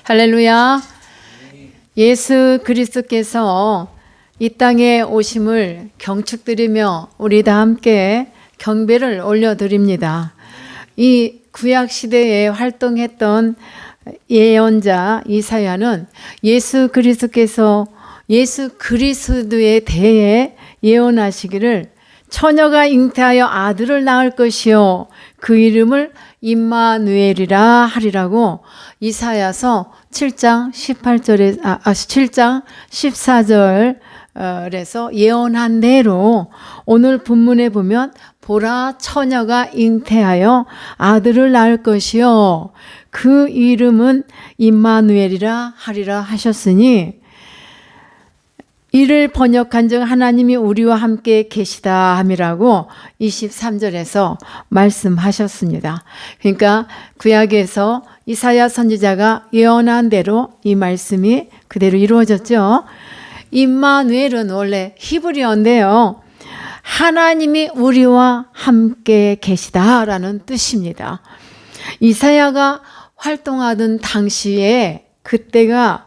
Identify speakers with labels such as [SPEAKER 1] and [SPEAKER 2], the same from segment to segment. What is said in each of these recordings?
[SPEAKER 1] 할렐루야. 예수 그리스도께서 이 땅에 오심을 경축드리며 우리 다 함께 경배를 올려드립니다. 이 구약 시대에 활동했던 예언자 이사야는 예수 그리스도께서 예수 그리스도에 대해 예언하시기를 처녀가 잉태하여 아들을 낳을 것이요 그 이름을 임마누엘이라 하리라고 이사야서 7장 14절에서 예언한 대로 오늘 본문에 보면 보라 처녀가 잉태하여 아들을 낳을 것이요 그 이름은 임마누엘이라 하리라 하셨으니 이를 번역한즉 하나님이 우리와 함께 계시다 함이라고 23절에서 말씀하셨습니다. 그러니까 구약에서 이사야 선지자가 예언한 대로 이 말씀이 그대로 이루어졌죠. 임마누엘은 원래 히브리어인데요. 하나님이 우리와 함께 계시다라는 뜻입니다. 이사야가 활동하던 당시에 그때가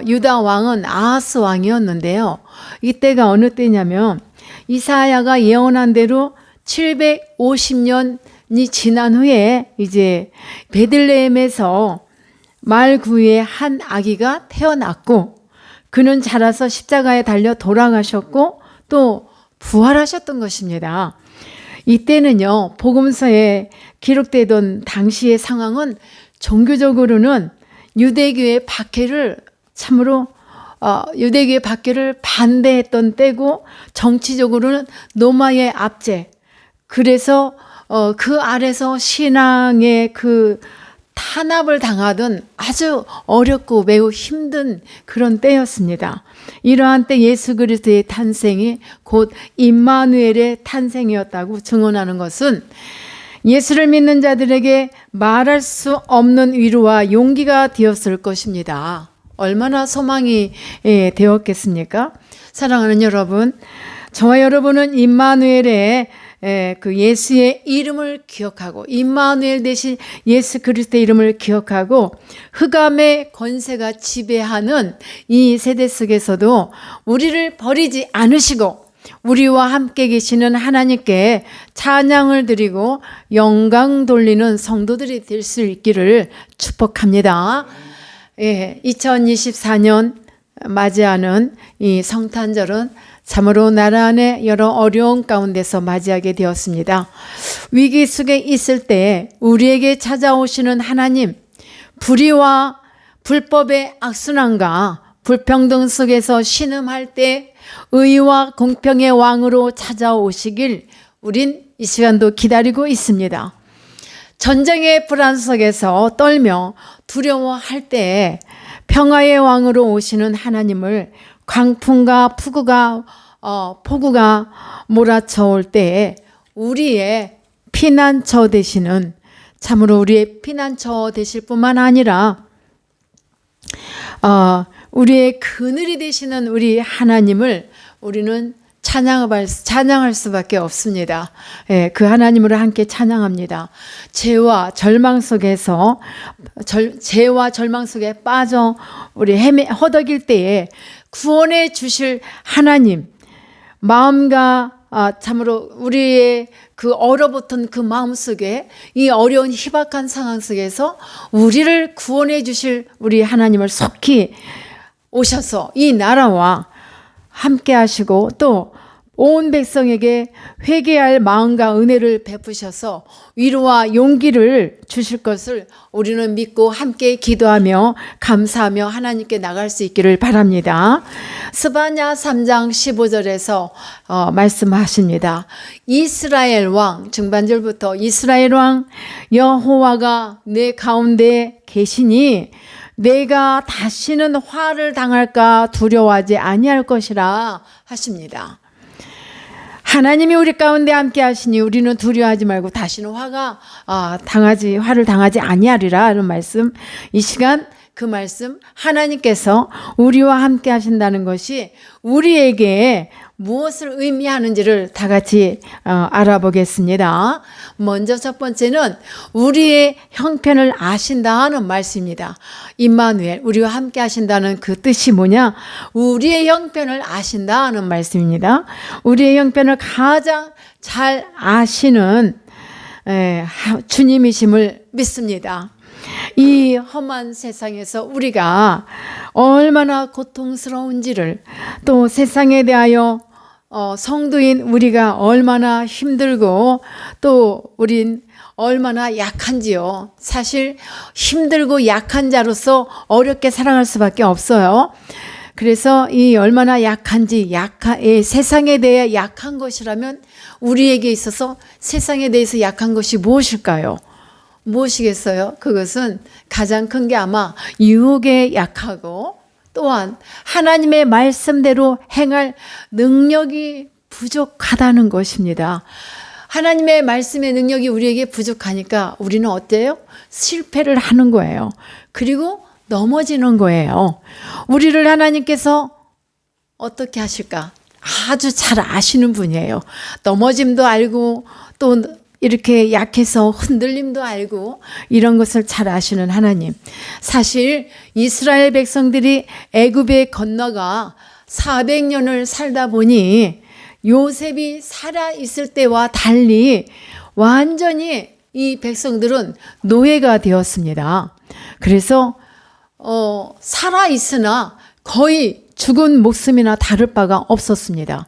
[SPEAKER 1] 유다 왕은 아하스 왕이었는데요. 이때가 어느 때냐면 이사야가 예언한 대로 750년이 지난 후에 이제 베들레헴에서 말구유에 한 아기가 태어났고 그는 자라서 십자가에 달려 돌아가셨고 또 부활하셨던 것입니다. 이때는요, 복음서에 기록되던 당시의 상황은 종교적으로는 유대교의 박해를 참으로 유대교의 박해를 반대했던 때고 정치적으로는 로마의 압제 그래서 그 아래서 신앙의 그 탄압을 당하던 아주 어렵고 매우 힘든 그런 때였습니다. 이러한 때 예수 그리스도의 탄생이 곧 임마누엘의 탄생이었다고 증언하는 것은 예수를 믿는 자들에게 말할 수 없는 위로와 용기가 되었을 것입니다. 얼마나 소망이 되었겠습니까? 사랑하는 여러분, 저와 여러분은 임마누엘의 그 예수의 이름을 기억하고 임마누엘 대신 예수 그리스도의 이름을 기억하고 흑암의 권세가 지배하는 이 세대 속에서도 우리를 버리지 않으시고 우리와 함께 계시는 하나님께 찬양을 드리고 영광 돌리는 성도들이 될 수 있기를 축복합니다. 2024년 맞이하는 이 성탄절은 참으로 나라 안에 여러 어려운 가운데서 맞이하게 되었습니다. 위기 속에 있을 때 우리에게 찾아오시는 하나님, 불의와 불법의 악순환과 불평등 속에서 신음할 때 의와 공평의 왕으로 찾아오시길 우린 이 시간도 기다리고 있습니다. 전쟁의 불안 속에서 떨며 두려워할 때 평화의 왕으로 오시는 하나님을 광풍과 폭우가 몰아쳐올 때 우리의 피난처 되시는 참으로 우리의 피난처 되실 뿐만 아니라 우리의 그늘이 되시는 우리 하나님을 우리는 찬양할 수밖에 없습니다. 그 하나님으로 함께 찬양합니다. 죄와 절망 속에 빠져 우리 허덕일 때에 구원해 주실 하나님, 마음과 참으로 우리의 그 얼어붙은 그 마음 속에 이 어려운 희박한 상황 속에서 우리를 구원해 주실 우리 하나님을 속히 오셔서 이 나라와 함께 하시고 또 온 백성에게 회개할 마음과 은혜를 베푸셔서 위로와 용기를 주실 것을 우리는 믿고 함께 기도하며 감사하며 하나님께 나갈 수 있기를 바랍니다. 스바냐 3장 15절에서 말씀하십니다. 이스라엘 왕, 중반절부터 이스라엘 왕 여호와가 내 가운데 계시니 내가 다시는 화를 당할까 두려워하지 아니할 것이라 하십니다. 하나님이 우리 가운데 함께 하시니 우리는 두려워하지 말고 다시는 화를 당하지 아니하리라 하는 말씀. 이 시간 그 말씀 하나님께서 우리와 함께 하신다는 것이 우리에게 무엇을 의미하는지를 다 같이 알아보겠습니다. 먼저 첫 번째는 우리의 형편을 아신다는 말씀입니다. 임마누엘, 우리와 함께 하신다는 그 뜻이 뭐냐? 우리의 형편을 아신다는 말씀입니다. 우리의 형편을 가장 잘 아시는 주님이심을 믿습니다. 이 험한 세상에서 우리가 얼마나 고통스러운지를, 또 세상에 대하여 성도인 우리가 얼마나 힘들고 또 우린 얼마나 약한지요. 사실 힘들고 약한 자로서 어렵게 살아갈 수밖에 없어요. 그래서 이 얼마나 약한지, 세상에 대해 약한 것이라면 우리에게 있어서 세상에 대해서 약한 것이 무엇일까요? 무엇이겠어요? 그것은 가장 큰 게 아마 유혹에 약하고, 또한 하나님의 말씀대로 행할 능력이 부족하다는 것입니다. 하나님의 말씀의 능력이 우리에게 부족하니까 우리는 어때요? 실패를 하는 거예요. 그리고 넘어지는 거예요. 우리를 하나님께서 어떻게 하실까? 아주 잘 아시는 분이에요. 넘어짐도 알고 또 이렇게 약해서 흔들림도 알고 이런 것을 잘 아시는 하나님. 사실 이스라엘 백성들이 애굽에 건너가 400년을 살다 보니 요셉이 살아있을 때와 달리 완전히 이 백성들은 노예가 되었습니다. 그래서 살아있으나 거의 죽은 목숨이나 다를 바가 없었습니다.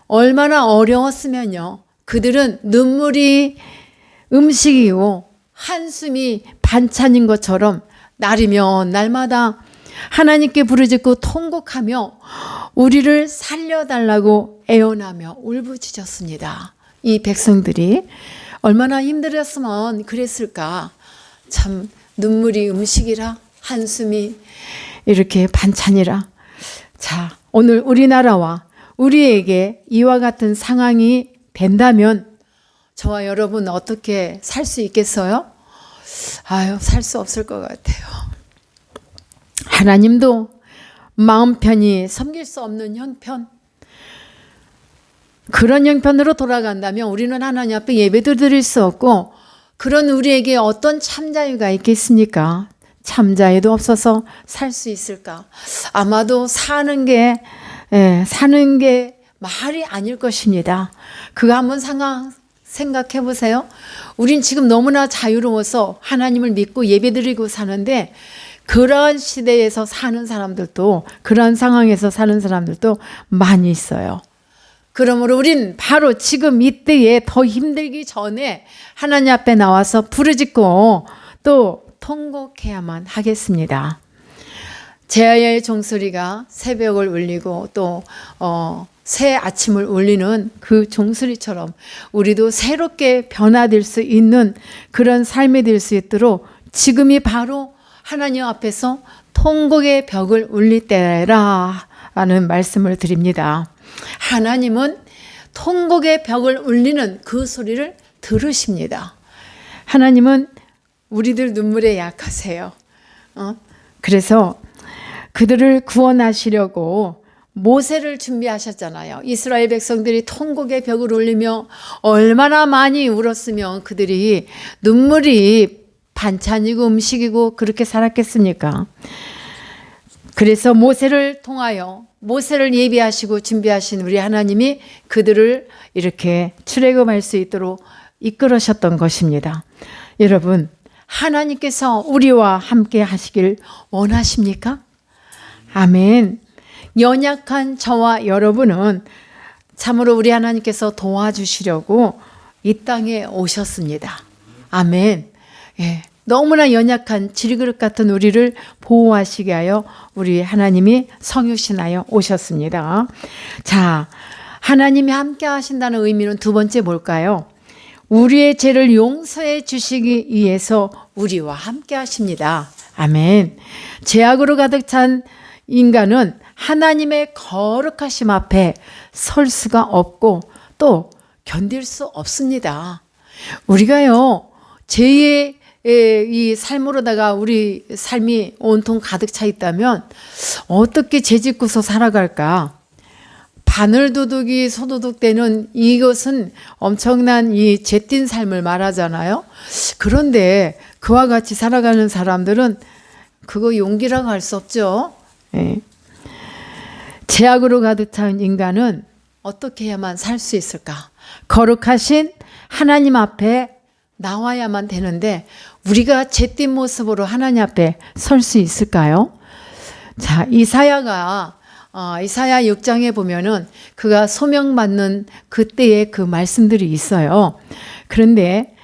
[SPEAKER 1] 얼마나 어려웠으면요. 그들은 눈물이 음식이고 한숨이 반찬인 것처럼 날이면 날마다 하나님께 부르짖고 통곡하며 우리를 살려달라고 애원하며 울부짖었습니다. 이 백성들이 얼마나 힘들었으면 그랬을까. 참 눈물이 음식이라 한숨이 이렇게 반찬이라. 자, 오늘 우리나라와 우리에게 이와 같은 상황이 된다면 저와 여러분 어떻게 살 수 있겠어요? 살 수 없을 것 같아요. 하나님도 마음 편히 섬길 수 없는 형편, 그런 형편으로 돌아간다면 우리는 하나님 앞에 예배도 드릴 수 없고, 그런 우리에게 어떤 참자유가 있겠습니까? 참자유도 없어서 살 수 있을까? 아마도 사는 게 말이 아닐 것입니다. 그거 한번 생각해 보세요. 우린 지금 너무나 자유로워서 하나님을 믿고 예배드리고 사는데, 그러한 시대에서 사는 사람들도, 그러한 상황에서 사는 사람들도 많이 있어요. 그러므로 우린 바로 지금 이때에 더 힘들기 전에 하나님 앞에 나와서 부르짖고 또 통곡해야만 하겠습니다. 제아의 종소리가 새벽을 울리고 또 새 아침을 울리는 그 종소리처럼 우리도 새롭게 변화될 수 있는 그런 삶이 될 수 있도록 지금이 바로 하나님 앞에서 통곡의 벽을 울릴 때라는 말씀을 드립니다. 하나님은 통곡의 벽을 울리는 그 소리를 들으십니다. 하나님은 우리들 눈물에 약하세요. 그래서 그들을 구원하시려고 모세를 준비하셨잖아요. 이스라엘 백성들이 통곡의 벽을 울리며 얼마나 많이 울었으면 그들이 눈물이 반찬이고 음식이고 그렇게 살았겠습니까? 그래서 모세를 통하여 모세를 예비하시고 준비하신 우리 하나님이 그들을 이렇게 출애굽할 수 있도록 이끌으셨던 것입니다. 여러분, 하나님께서 우리와 함께 하시길 원하십니까? 아멘. 연약한 저와 여러분은 참으로 우리 하나님께서 도와주시려고 이 땅에 오셨습니다. 아멘. 예, 너무나 연약한 질그릇 같은 우리를 보호하시게 하여 우리 하나님이 성육신하여 오셨습니다. 자, 하나님이 함께 하신다는 의미는 두 번째 뭘까요? 우리의 죄를 용서해 주시기 위해서 우리와 함께 하십니다. 아멘. 죄악으로 가득 찬 인간은 하나님의 거룩하심 앞에 설 수가 없고 또 견딜 수 없습니다. 우리가요, 죄의 이 삶으로다가 우리 삶이 온통 가득 차 있다면 어떻게 죄 짓고서 살아갈까? 바늘도둑이 소도둑되는 이것은 엄청난 이 죄띤 삶을 말하잖아요. 그런데 그와 같이 살아가는 사람들은 그거 용기라고 할 수 없죠. 예. 죄악으로 가득 찬 인간은 어떻게 해야만 살 수 있을까? 거룩하신 하나님 앞에 나와야만 되는데 우리가 죄띤 모습으로 하나님 앞에 설 수 있을까요? 자, 이사야 6장에 보면은 그가 소명받는 그때의 그 말씀들이 있어요. 그런데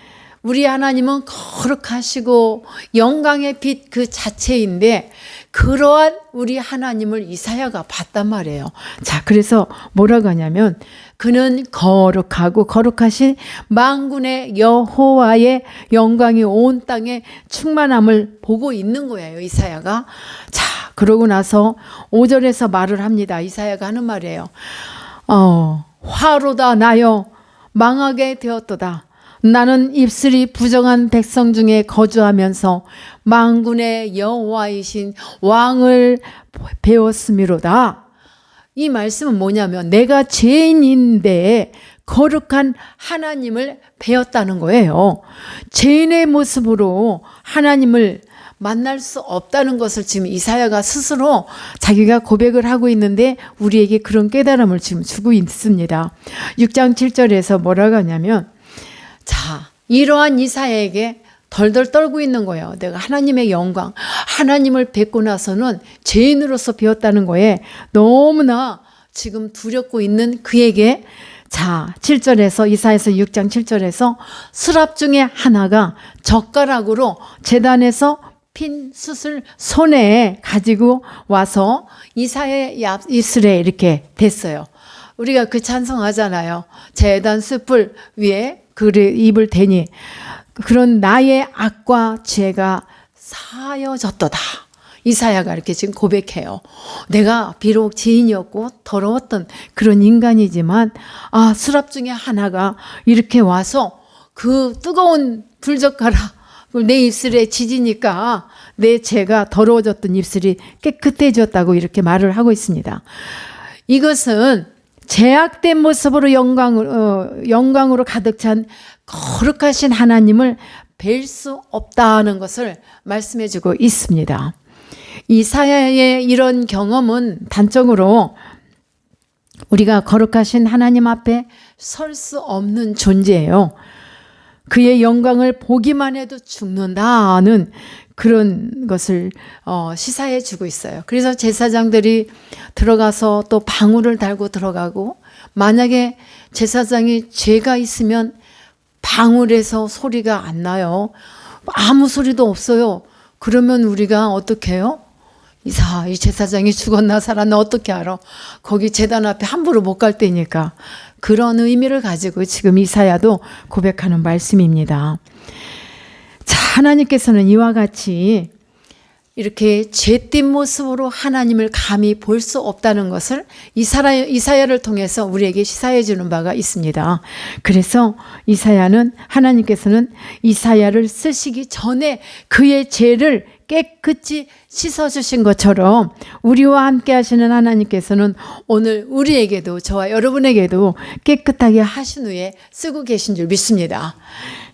[SPEAKER 1] 우리 하나님은 거룩하시고 영광의 빛 그 자체인데 그러한 우리 하나님을 이사야가 봤단 말이에요. 자, 그래서 뭐라고 하냐면 그는 거룩하고 거룩하신 만군의 여호와의 영광이 온 땅에 충만함을 보고 있는 거예요, 이사야가. 자, 그러고 나서 5절에서 말을 합니다. 이사야가 하는 말이에요. 화로다 나여 망하게 되었도다. 나는 입술이 부정한 백성 중에 거주하면서 만군의 여호와이신 왕을 배웠음이로다. 이 말씀은 뭐냐면 내가 죄인인데 거룩한 하나님을 배웠다는 거예요. 죄인의 모습으로 하나님을 만날 수 없다는 것을 지금 이사야가 스스로 자기가 고백을 하고 있는데 우리에게 그런 깨달음을 지금 주고 있습니다. 6장 7절에서 뭐라고 하냐면 자, 이러한 이사야에게 덜덜 떨고 있는 거예요. 내가 하나님의 영광, 하나님을 뵙고 나서는 죄인으로서 배웠다는 거에 너무나 지금 두렵고 있는 그에게 자, 7절에서 이사야서 6장 7절에서 수랍 중에 하나가 젓가락으로 제단에서 핀 숯을 손에 가지고 와서 이사야의 입술에 이렇게 댔어요. 우리가 그 찬송하잖아요. 제단 숯불 위에 입을 대니 그런 나의 악과 죄가 사여졌도다. 이사야가 이렇게 지금 고백해요. 내가 비록 죄인이었고 더러웠던 그런 인간이지만 수랍 중에 하나가 이렇게 와서 그 뜨거운 불젓가락을 내 입술에 지지니까 내 죄가 더러워졌던 입술이 깨끗해졌다고 이렇게 말을 하고 있습니다. 이것은 죄악된 모습으로 영광으로 가득 찬 거룩하신 하나님을 뵐 수 없다는 것을 말씀해 주고 있습니다. 이사야의 이런 경험은 단적으로 우리가 거룩하신 하나님 앞에 설 수 없는 존재예요. 그의 영광을 보기만 해도 죽는다는 그런 것을 시사해 주고 있어요. 그래서 제사장들이 들어가서 또 방울을 달고 들어가고 만약에 제사장이 죄가 있으면 방울에서 소리가 안 나요. 아무 소리도 없어요. 그러면 우리가 어떻게 해요? 이 제사장이 죽었나 살았나 어떻게 알아? 거기 제단 앞에 함부로 못 갈 때니까. 그런 의미를 가지고 지금 이사야도 고백하는 말씀입니다. 자, 하나님께서는 이와 같이 이렇게 죄띤 모습으로 하나님을 감히 볼 수 없다는 것을 이사야를 통해서 우리에게 시사해 주는 바가 있습니다. 그래서 하나님께서는 이사야를 쓰시기 전에 그의 죄를 깨끗이 씻어주신 것처럼 우리와 함께 하시는 하나님께서는 오늘 우리에게도 저와 여러분에게도 깨끗하게 하신 후에 쓰고 계신 줄 믿습니다.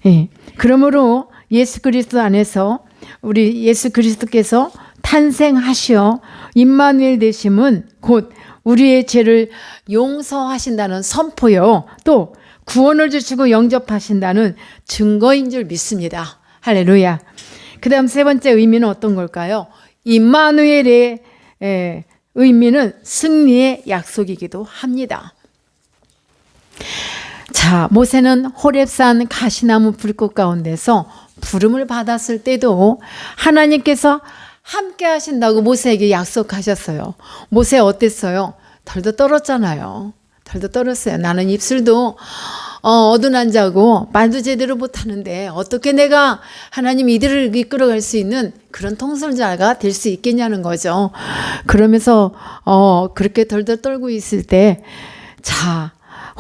[SPEAKER 1] 예. 그러므로 예수 그리스도 안에서 우리 예수 그리스도께서 탄생하시어 임마누엘 되심은 곧 우리의 죄를 용서하신다는 선포요. 또 구원을 주시고 영접하신다는 증거인 줄 믿습니다. 할렐루야. 그 다음 세 번째 의미는 어떤 걸까요? 임마누엘의 의미는 승리의 약속이기도 합니다. 자, 모세는 호렙산 가시나무 불꽃 가운데서 부름을 받았을 때도 하나님께서 함께 하신다고 모세에게 약속하셨어요. 모세 어땠어요? 덜덜 떨었잖아요. 덜덜 떨었어요. 나는 입술도 어두난 자고 말도 제대로 못하는데 어떻게 내가 하나님 이들을 이끌어갈 수 있는 그런 통솔자가 될 수 있겠냐는 거죠. 그러면서 그렇게 덜덜 떨고 있을 때 자,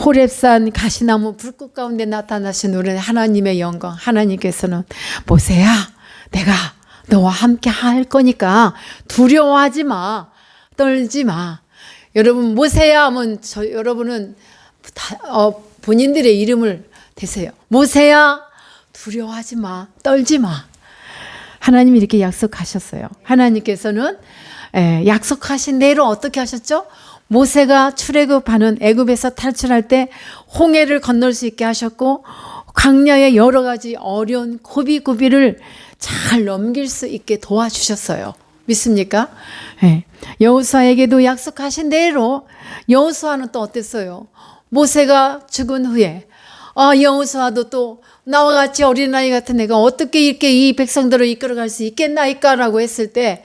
[SPEAKER 1] 호렙산 가시나무 불꽃 가운데 나타나신 우리 하나님의 영광, 하나님께서는 모세야, 내가 너와 함께 할 거니까 두려워하지 마, 떨지 마. 여러분 모세야 하면 여러분은 본인들의 이름을 대세요. 모세야 두려워하지 마, 떨지 마. 하나님이 이렇게 약속하셨어요. 하나님께서는 약속하신 대로 어떻게 하셨죠? 모세가 출애굽하는 애굽에서 탈출할 때 홍해를 건널 수 있게 하셨고 광야의 여러 가지 어려운 고비고비를 잘 넘길 수 있게 도와주셨어요. 믿습니까? 여호수아에게도 약속하신 대로 여호수아는 또 어땠어요? 모세가 죽은 후에 여호수아도 또 나와 같이 어린아이 같은 내가 어떻게 이렇게 이 백성들을 이끌어갈 수 있겠나이까라고 했을 때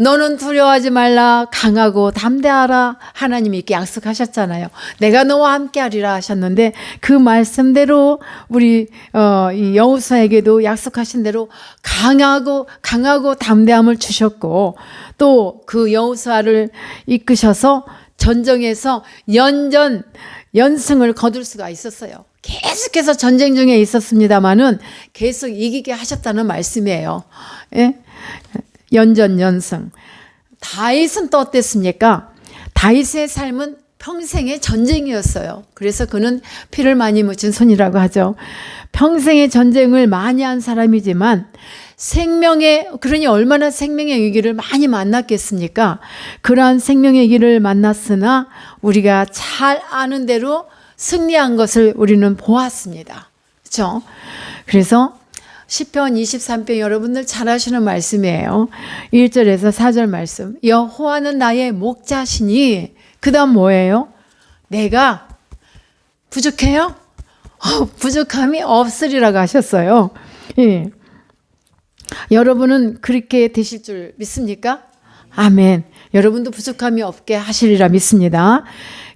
[SPEAKER 1] 너는 두려워하지 말라, 강하고 담대하라. 하나님이 이렇게 약속하셨잖아요. 내가 너와 함께하리라 하셨는데 그 말씀대로 우리 이 여호수아에게도 약속하신 대로 강하고 담대함을 주셨고 또 그 여호수아를 이끄셔서 전쟁에서 연승을 거둘 수가 있었어요. 계속해서 전쟁 중에 있었습니다만은 계속 이기게 하셨다는 말씀이에요. 예? 연승. 다윗은 또 어땠습니까? 다윗의 삶은 평생의 전쟁이었어요. 그래서 그는 피를 많이 묻힌 손이라고 하죠. 평생의 전쟁을 많이 한 사람이지만 그러니 얼마나 생명의 위기를 많이 만났겠습니까? 그러한 생명의 위기를 만났으나 우리가 잘 아는 대로 승리한 것을 우리는 보았습니다. 그렇죠? 그래서 시편 23편 여러분들 잘 아시는 말씀이에요. 1절에서 4절 말씀. 여호와는 나의 목자시니 그 다음 뭐예요? 내가 부족해요? 부족함이 없으리라고 하셨어요. 예. 여러분은 그렇게 되실 줄 믿습니까? 아멘. 여러분도 부족함이 없게 하시리라 믿습니다.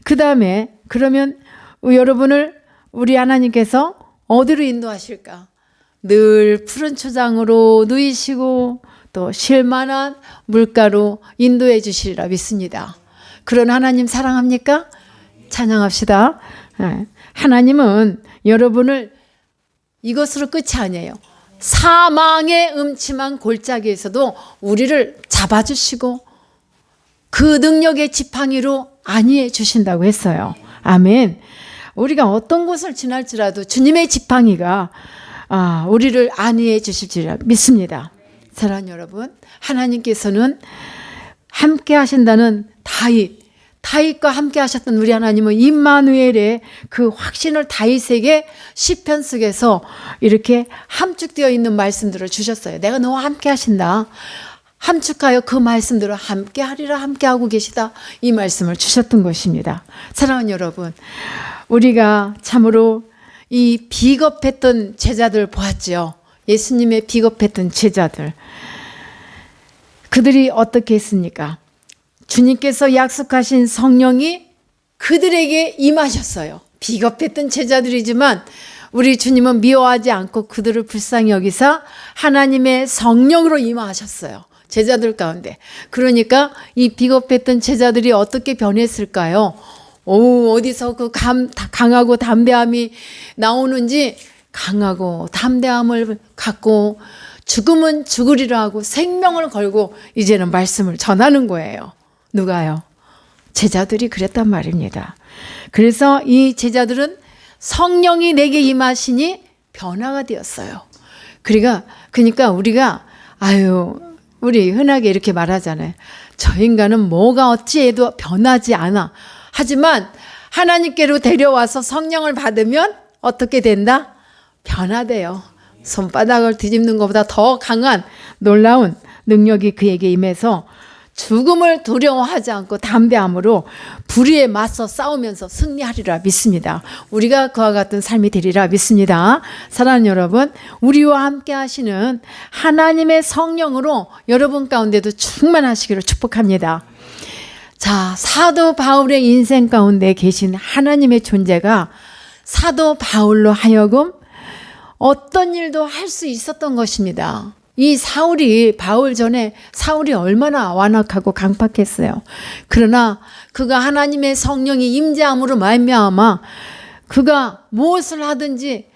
[SPEAKER 1] 그 다음에 그러면 여러분을 우리 하나님께서 어디로 인도하실까? 늘 푸른 초장으로 누이시고 또 쉴만한 물가로 인도해 주시리라 믿습니다. 그런 하나님 사랑합니까? 찬양합시다. 하나님은 여러분을 이것으로 끝이 아니에요. 사망의 음침한 골짜기에서도 우리를 잡아주시고 그 능력의 지팡이로 안위해 주신다고 했어요. 아멘. 우리가 어떤 곳을 지날지라도 주님의 지팡이가 우리를 안위해 주실 줄 믿습니다. 사랑하는 여러분, 하나님께서는 함께 하신다는 다윗과 함께 하셨던 우리 하나님은 임마누엘의 그 확신을 다윗에게 시편 속에서 이렇게 함축되어 있는 말씀들을 주셨어요. 내가 너와 함께 하신다. 함축하여 그 말씀대로 함께 하리라, 함께 하고 계시다. 이 말씀을 주셨던 것입니다. 사랑하는 여러분, 우리가 참으로 이 비겁했던 제자들 보았죠. 예수님의 비겁했던 제자들. 그들이 어떻게 했습니까? 주님께서 약속하신 성령이 그들에게 임하셨어요. 비겁했던 제자들이지만 우리 주님은 미워하지 않고 그들을 불쌍히 여기사 하나님의 성령으로 임하셨어요. 제자들 가운데. 그러니까 이 비겁했던 제자들이 어떻게 변했을까요? 어디서 그 강하고 담대함이 나오는지 강하고 담대함을 갖고 죽으면 죽으리라 하고 생명을 걸고 이제는 말씀을 전하는 거예요. 누가요? 제자들이 그랬단 말입니다. 그래서 이 제자들은 성령이 내게 임하시니 변화가 되었어요. 그러니까 우리가 우리 흔하게 이렇게 말하잖아요. 저 인간은 뭐가 어찌해도 변하지 않아. 하지만 하나님께로 데려와서 성령을 받으면 어떻게 된다? 변화돼요. 손바닥을 뒤집는 것보다 더 강한 놀라운 능력이 그에게 임해서 죽음을 두려워하지 않고 담대함으로 불의에 맞서 싸우면서 승리하리라 믿습니다. 우리가 그와 같은 삶이 되리라 믿습니다. 사랑하는 여러분, 우리와 함께 하시는 하나님의 성령으로 여러분 가운데도 충만하시기를 축복합니다. 자, 사도 바울의 인생 가운데 계신 하나님의 존재가 사도 바울로 하여금 어떤 일도 할 수 있었던 것입니다. 이 바울 전에 사울이 얼마나 완악하고 강팍했어요. 그러나 그가 하나님의 성령이 임재함으로 말미암아 그가 무엇을 하든지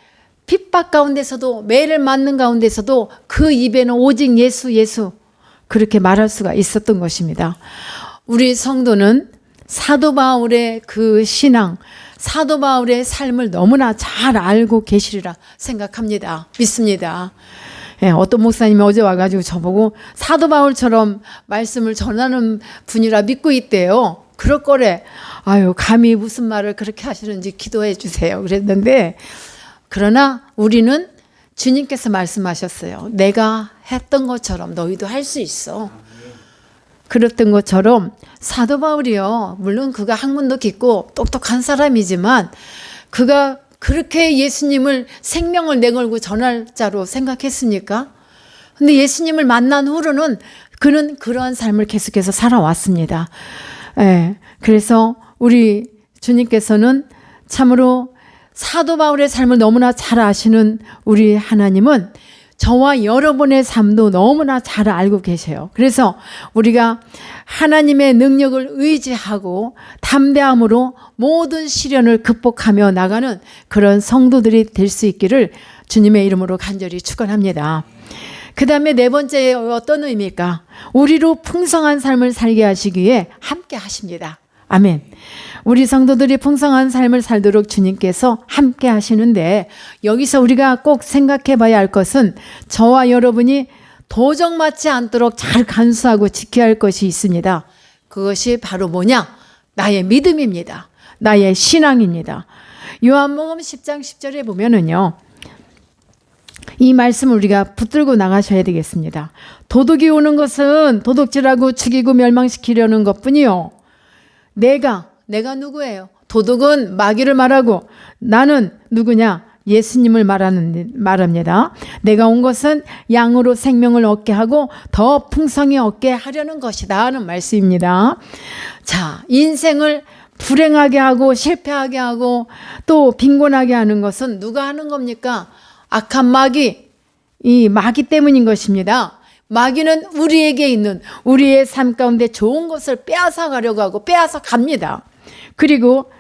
[SPEAKER 1] 핍박 가운데서도 매를 맞는 가운데서도 그 입에는 오직 예수 그렇게 말할 수가 있었던 것입니다. 우리 성도는 사도 바울의 그 신앙, 사도 바울의 삶을 너무나 잘 알고 계시리라 생각합니다. 믿습니다. 예, 어떤 목사님이 어제 와가지고 저보고 사도 바울처럼 말씀을 전하는 분이라 믿고 있대요. 그럴 거래. 아유, 감히 무슨 말을 그렇게 하시는지 기도해 주세요. 그랬는데, 그러나 우리는 주님께서 말씀하셨어요. 내가 했던 것처럼 너희도 할 수 있어. 그랬던 것처럼 사도 바울이요. 물론 그가 학문도 깊고 똑똑한 사람이지만 그가 그렇게 예수님을 생명을 내걸고 전할 자로 생각했습니까? 근데 예수님을 만난 후로는 그는 그러한 삶을 계속해서 살아왔습니다. 예, 그래서 우리 주님께서는 참으로 사도 바울의 삶을 너무나 잘 아시는 우리 하나님은 저와 여러분의 삶도 너무나 잘 알고 계세요. 그래서 우리가 하나님의 능력을 의지하고 담대함으로 모든 시련을 극복하며 나가는 그런 성도들이 될 수 있기를 주님의 이름으로 간절히 축원합니다. 그 다음에 네 번째 어떤 의미일까? 우리로 풍성한 삶을 살게 하시기 위해 함께 하십니다. 아멘. 우리 성도들이 풍성한 삶을 살도록 주님께서 함께 하시는데 여기서 우리가 꼭 생각해 봐야 할 것은 저와 여러분이 도적맞지 않도록 잘 간수하고 지켜야 할 것이 있습니다. 그것이 바로 뭐냐? 나의 믿음입니다. 나의 신앙입니다. 요한복음 10장 10절에 보면은요. 이 말씀을 우리가 붙들고 나가셔야 되겠습니다. 도둑이 오는 것은 도둑질하고 죽이고 멸망시키려는 것뿐이요. 내가 누구예요? 도둑은 마귀를 말하고 나는 누구냐? 예수님을 말합니다. 내가 온 것은 양으로 생명을 얻게 하고 더 풍성히 얻게 하려는 것이다 하는 말씀입니다. 자, 인생을 불행하게 하고 실패하게 하고 또 빈곤하게 하는 것은 누가 하는 겁니까? 악한 마귀, 이 마귀 때문인 것입니다. 마귀는 우리에게 있는 우리의 삶 가운데 좋은 것을 빼앗아 가려고 하고 빼앗아 갑니다. 그리고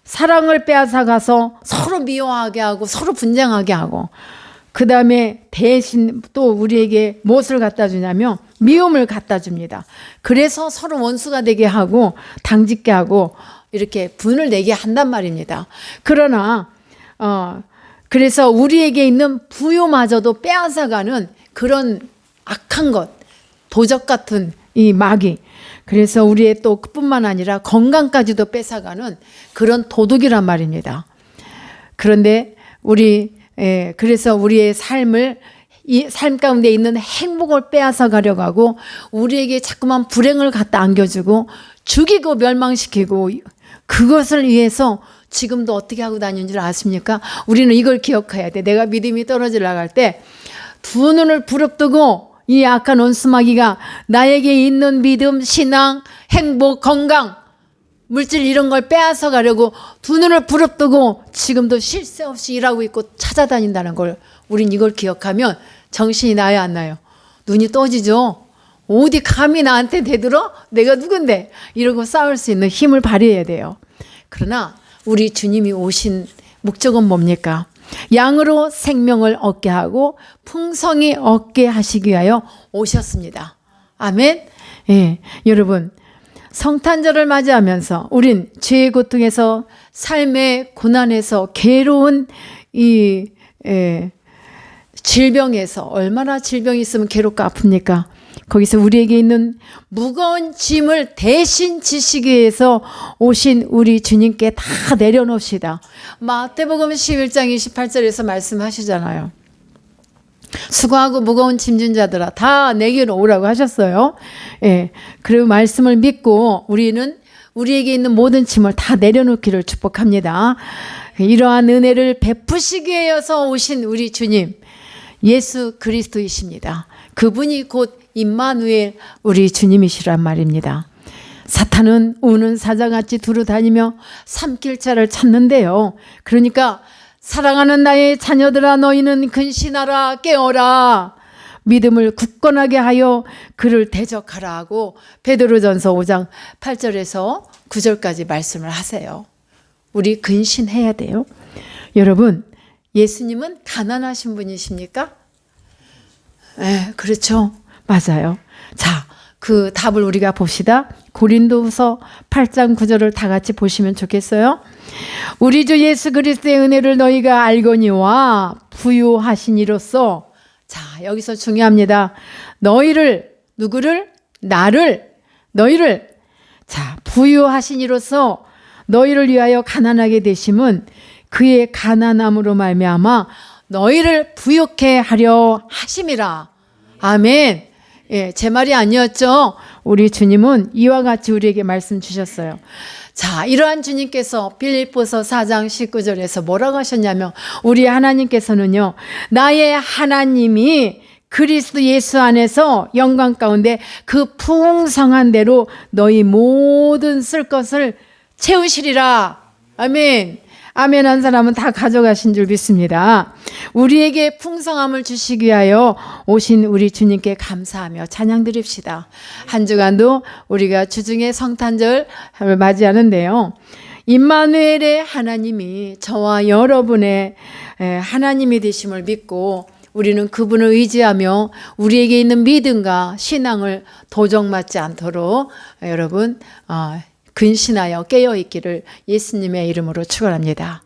[SPEAKER 1] 사랑을 빼앗아 가서 서로 미워하게 하고 서로 분쟁하게 하고 그 다음에 대신 또 우리에게 무엇을 갖다 주냐면 미움을 갖다 줍니다. 그래서 서로 원수가 되게 하고 당짓게 하고 이렇게 분을 내게 한단 말입니다. 그러나 그래서 우리에게 있는 부요마저도 빼앗아가는 그런 악한 것, 도적 같은 이 마귀. 그래서 우리의 또 그뿐만 아니라 건강까지도 뺏어가는 그런 도둑이란 말입니다. 그런데 그래서 우리의 이 삶 가운데 있는 행복을 빼앗아 가려고 하고 우리에게 자꾸만 불행을 갖다 안겨주고 죽이고 멸망시키고 그것을 위해서 지금도 어떻게 하고 다니는 줄 아십니까? 우리는 이걸 기억해야 돼. 내가 믿음이 떨어지려 할 때 두 눈을 부릅뜨고 이 악한 원수마귀가 나에게 있는 믿음, 신앙, 행복, 건강, 물질 이런 걸 빼앗아 가려고 두 눈을 부릅뜨고 지금도 쉴 새 없이 일하고 있고 찾아다닌다는 걸 우린 이걸 기억하면 정신이 나야 안 나요? 눈이 떠지죠? 어디 감히 나한테 대들어? 내가 누군데? 이러고 싸울 수 있는 힘을 발휘해야 돼요. 그러나 우리 주님이 오신 목적은 뭡니까? 양으로 생명을 얻게 하고 풍성히 얻게 하시기 위하여 오셨습니다. 아멘. 예, 여러분 성탄절을 맞이하면서 우린 죄의 고통에서 삶의 고난에서 괴로운 이 질병에서 얼마나 질병이 있으면 괴롭고 아픕니까? 거기서 우리에게 있는 무거운 짐을 대신 지시기 위해서 오신 우리 주님께 다 내려놓읍시다. 마태복음 11장 28절에서 말씀하시잖아요. 수고하고 무거운 짐진 자들아 다 내게로 오라고 하셨어요. 예, 그리고 말씀을 믿고 우리는 우리에게 있는 모든 짐을 다 내려놓기를 축복합니다. 이러한 은혜를 베푸시기 위해서 오신 우리 주님 예수 그리스도이십니다. 그분이 곧 임마누엘 우리 주님이시란 말입니다. 사탄은 우는 사자같이 두루다니며 삼킬자를 찾는데요. 그러니까 사랑하는 나의 자녀들아 너희는 근신하라 깨어라 믿음을 굳건하게 하여 그를 대적하라 하고 베드로전서 5장 8절에서 9절까지 말씀을 하세요. 우리 근신해야 돼요. 여러분 예수님은 가난하신 분이십니까? 네, 그렇죠. 맞아요. 자, 그 답을 우리가 봅시다. 고린도후서 8장 9절을 다 같이 보시면 좋겠어요. 우리 주 예수 그리스도의 은혜를 너희가 알거니와 부유하시니로써, 자, 여기서 중요합니다. 너희를, 누구를? 나를, 너희를, 자, 부유하시니로써 너희를 위하여 가난하게 되심은 그의 가난함으로 말미암아 너희를 부유케 하려 하심이라. 아멘. 예, 제 말이 아니었죠. 우리 주님은 이와 같이 우리에게 말씀 주셨어요. 자, 이러한 주님께서 빌립보서 4장 19절에서 뭐라고 하셨냐면, 우리 하나님께서는요, 나의 하나님이 그리스도 예수 안에서 영광 가운데 그 풍성한 대로 너희 모든 쓸 것을 채우시리라. 아멘. 아멘 한 사람은 다 가져가신 줄 믿습니다. 우리에게 풍성함을 주시기 위하여 오신 우리 주님께 감사하며 찬양 드립시다. 한 주간도 우리가 주중의 성탄절을 맞이하는데요. 임마누엘의 하나님이 저와 여러분의 하나님이 되심을 믿고 우리는 그분을 의지하며 우리에게 있는 믿음과 신앙을 도적맞지 않도록 여러분 근신하여 깨어있기를 예수님의 이름으로 축원합니다.